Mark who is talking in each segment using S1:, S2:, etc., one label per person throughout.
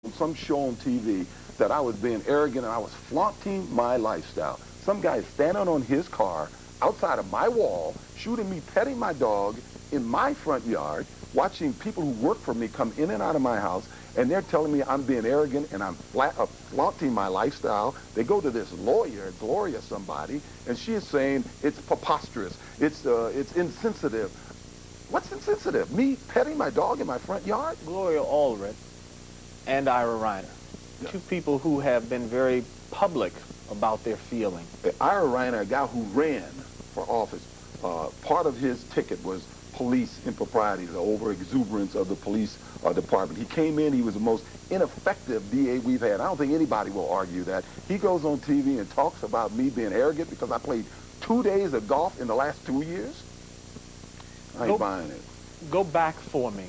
S1: some show on TV that I was being arrogant and I was flaunting my lifestyle. Some guy standing on his car outside of my wall, shooting me, petting my dog in my front yard, watching people who work for me come in and out of my house, and they're telling me I'm being arrogant and I'm flaunting my lifestyle. They go to this lawyer, Gloria somebody, and she is saying it's preposterous, it's insensitive. What's insensitive? Me petting my dog in my front yard?
S2: Gloria Allred and Ira Reiner,
S1: Yeah.
S2: two people who have been very public about their feeling.
S1: Ira Reiner, a guy who ran for office, part of his ticket was police improprieties, the over-exuberance of the police department. He came in, he was the most ineffective DA we've had. I don't think anybody will argue that. He goes on TV and talks about me being arrogant because I played 2 days of golf in the last 2 years. I ain't buying it.
S2: Go back for me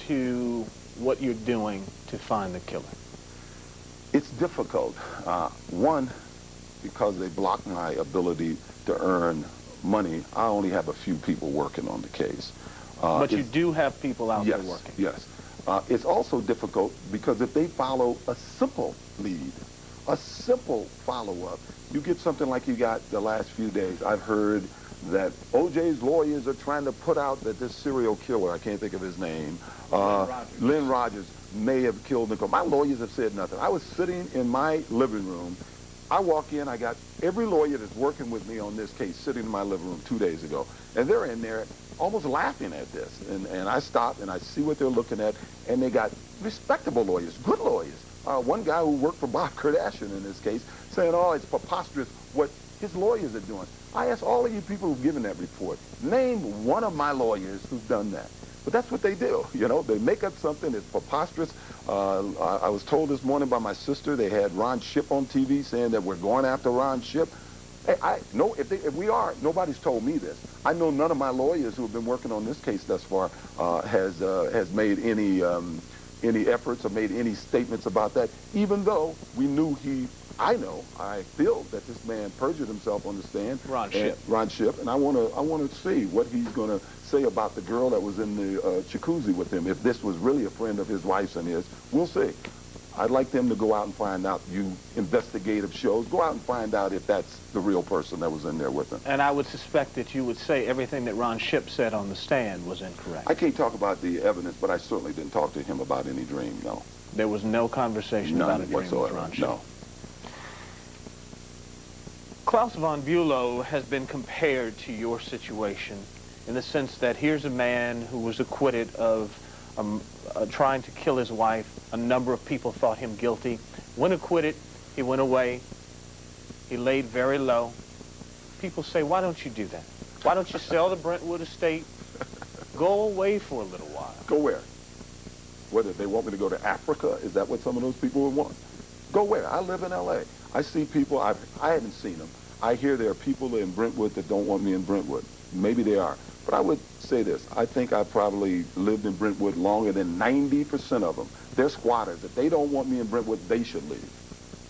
S2: to what you're doing to find the killer.
S1: It's difficult. One, because they block my ability to earn money. I only have a few people working on the case.
S2: But you do have people out there working.
S1: Yes. It's also difficult because if they follow a simple lead, a simple follow-up, you get something like you got the last few days. I've heard that O.J.'s lawyers are trying to put out that this serial killer, I can't think of his name, Lynn Rogers, may have killed Nicole. My lawyers have said nothing. I was sitting in my living room. I walk in, I got every lawyer that's working with me on this case sitting in my living room 2 days ago, and they're in there almost laughing at this. And I stop and I see what they're looking at, and they got respectable lawyers, good lawyers. One guy who worked for Bob Kardashian in this case saying, oh, it's preposterous what his lawyers are doing. I asked all of you people who've given that report, name one of my lawyers who's done that. But that's what they do, you know. They make up something that's preposterous. I was told this morning by my sister, they had Ron Shipp on TV saying that we're going after Ron Shipp. Hey, if we are, nobody's told me this. I know none of my lawyers who have been working on this case thus far has made any efforts or made any statements about that, even though we knew I feel that this man perjured himself on the stand.
S2: Ron Shipp.
S1: And I want to see what he's going to say about the girl that was in the jacuzzi with him. If this was really a friend of his wife's and his, we'll see. I'd like them to go out and find out. You investigative shows, go out and find out if that's the real person that was in there with him.
S2: And I would suspect that you would say everything that Ron Shipp said on the stand was incorrect.
S1: I can't talk about the evidence, but I certainly didn't talk to him about any dream, no.
S2: There was no conversation about a dream
S1: whatsoever.
S2: with Ron Shipp?
S1: No.
S2: Klaus von Bülow has been compared to your situation in the sense that here's a man who was acquitted of trying to kill his wife. A number of people thought him guilty. When acquitted, he went away. He laid very low. People say, why don't you do that? Why don't you sell the Brentwood estate? Go away for a little while.
S1: Go where? Whether they want me to go to Africa, is that what some of those people would want? Go where? I live in L.A. I see people, I haven't seen them. I hear there are people in Brentwood that don't want me in Brentwood. Maybe they are. But I would say this. I think I probably lived in Brentwood longer than 90% of them. They're squatters. If they don't want me in Brentwood, they should leave.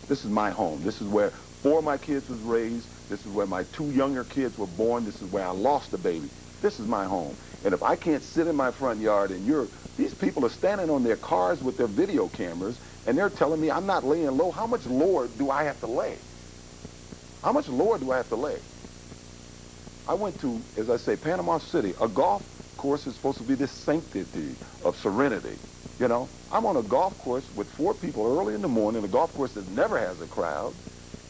S1: This is my home. This is where 4 of my kids was raised. This is where my 2 younger kids were born. This is where I lost a baby. This is my home. And if I can't sit in my front yard and these people are standing on their cars with their video cameras and they're telling me I'm not laying low, how much lower do I have to lay? How much lower do I have to lay? I went to, as I say, Panama City. A golf course is supposed to be this sanctity of serenity. You know, I'm on a golf course with 4 people early in the morning, a golf course that never has a crowd,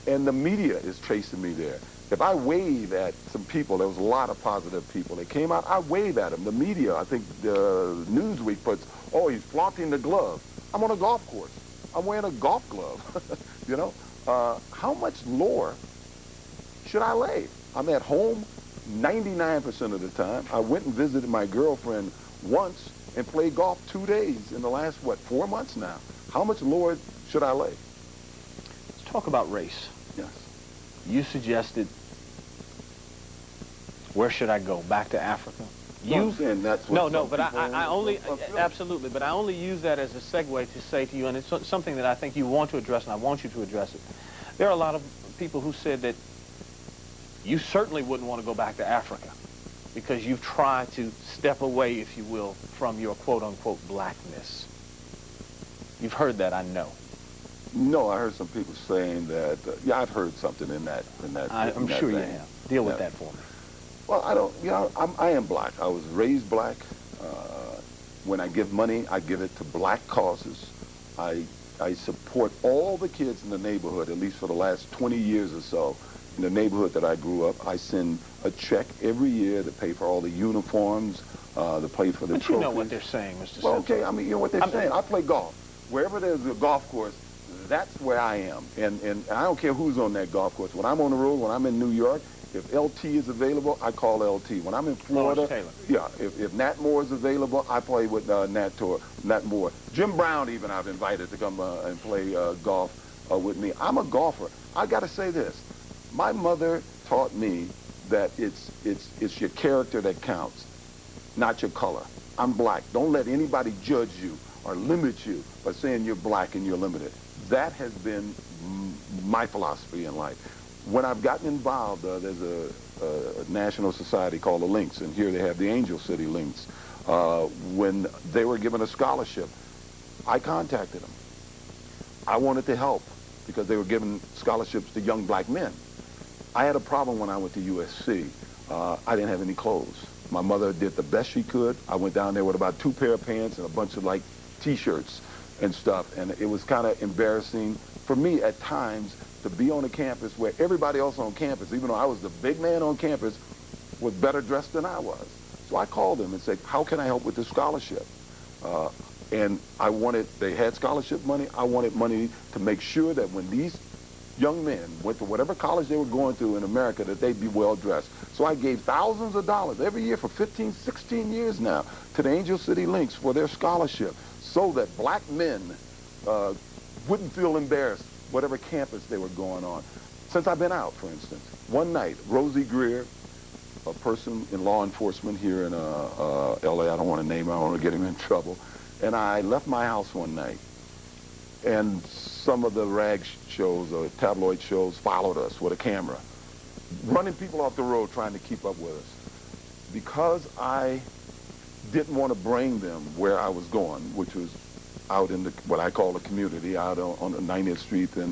S1: and the media is chasing me there. If I wave at some people, there was a lot of positive people. They came out, I wave at them. The media, I think the Newsweek puts, oh, he's flaunting the glove. I'm on a golf course. I'm wearing a golf glove, you know. How much lower should I lay? I'm at home 99% of the time. I went and visited my girlfriend once and played golf 2 days in the last, 4 months now. How much lower should I lay?
S2: Let's talk about race.
S1: Yes.
S2: You suggested, where should I go? Back to Africa?
S1: That's what
S2: but I only, absolutely, but I only use that as a segue to say to you, and it's something that I think you want to address, and I want you to address it. There are a lot of people who said that you certainly wouldn't want to go back to Africa because you've tried to step away, if you will, from your quote-unquote blackness. You've heard that, I know.
S1: No, I heard some people saying that. Yeah, I've heard something in that.
S2: I'm sure you have. Deal with that for me.
S1: Well, I don't. You know, I am black. I was raised black. When I give money, I give it to black causes. I support all the kids in the neighborhood, at least for the last 20 years or so. In the neighborhood that I grew up, I send a check every year to pay for all the uniforms, to pay for the trophies.
S2: But you know what they're saying, Mr.
S1: Well,
S2: Simpson.
S1: okay, I mean, you know what they're saying. I play golf. Wherever there's a golf course, that's where I am. And I don't care who's on that golf course. When I'm on the road, when I'm in New York, if LT is available, I call LT. When I'm in Florida, yeah, if Nat Moore is available, I play with Nat Moore. Jim Brown even I've invited to come and play golf with me. I'm a golfer. I got to say this. My mother taught me that it's your character that counts, not your color. I'm black. Don't let anybody judge you or limit you by saying you're black and you're limited. That has been my philosophy in life. When I've gotten involved, there's a national society called the Lynx, and here they have the Angel City Lynx. When they were given a scholarship, I contacted them. I wanted to help because they were giving scholarships to young black men. I had a problem when I went to USC. I didn't have any clothes. My mother did the best she could. I went down there with about 2 pair of pants and a bunch of like T-shirts and stuff, and it was kind of embarrassing for me at times to be on a campus where everybody else on campus, even though I was the big man on campus, was better dressed than I was. So I called them and said, how can I help with this scholarship? And they had scholarship money. I wanted money to make sure that when these young men went to whatever college they were going to in America, that they'd be well dressed. So I gave thousands of dollars every year for 15, 16 years now to the Angel City Lynx for their scholarship so that black men wouldn't feel embarrassed whatever campus they were going on. Since I've been out, for instance, one night, Rosie Greer, a person in law enforcement here in L.A., I don't want to name him, I don't want to get him in trouble, and I left my house one night, and some of the rag shows or tabloid shows followed us with a camera, running people off the road trying to keep up with us. Because I didn't want to bring them where I was going, which was out in what I call the community, out on 90th Street in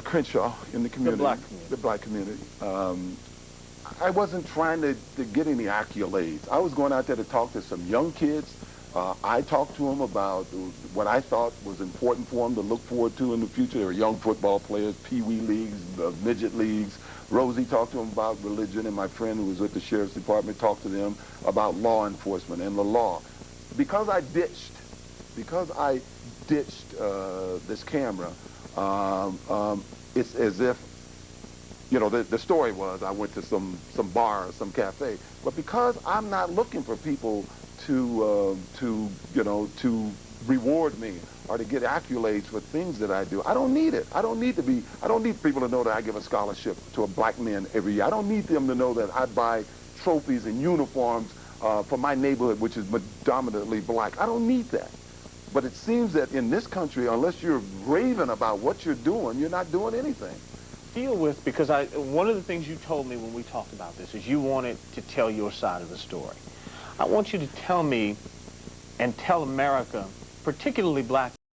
S1: Crenshaw, in the community. The black community. I wasn't trying to get any accolades. I was going out there to talk to some young kids. I talked to them about what I thought was important for them to look forward to in the future. They were young football players, pee-wee leagues, midget leagues. Rosie talked to them about religion, and my friend who was with the Sheriff's Department talked to them about law enforcement and the law. Because I ditched this camera, it's as if, you know, the story was I went to some bar or some cafe. But because I'm not looking for people to reward me or to get accolades for things that I do, I don't need it. I don't need people to know that I give a scholarship to a black man every year. I don't need them to know that I buy trophies and uniforms for my neighborhood, which is predominantly black. I don't need that. But it seems that in this country, unless you're raving about what you're doing, you're not doing anything.
S2: Deal with, because one of the things you told me when we talked about this is you wanted to tell your side of the story. I want you to tell me and tell America, particularly black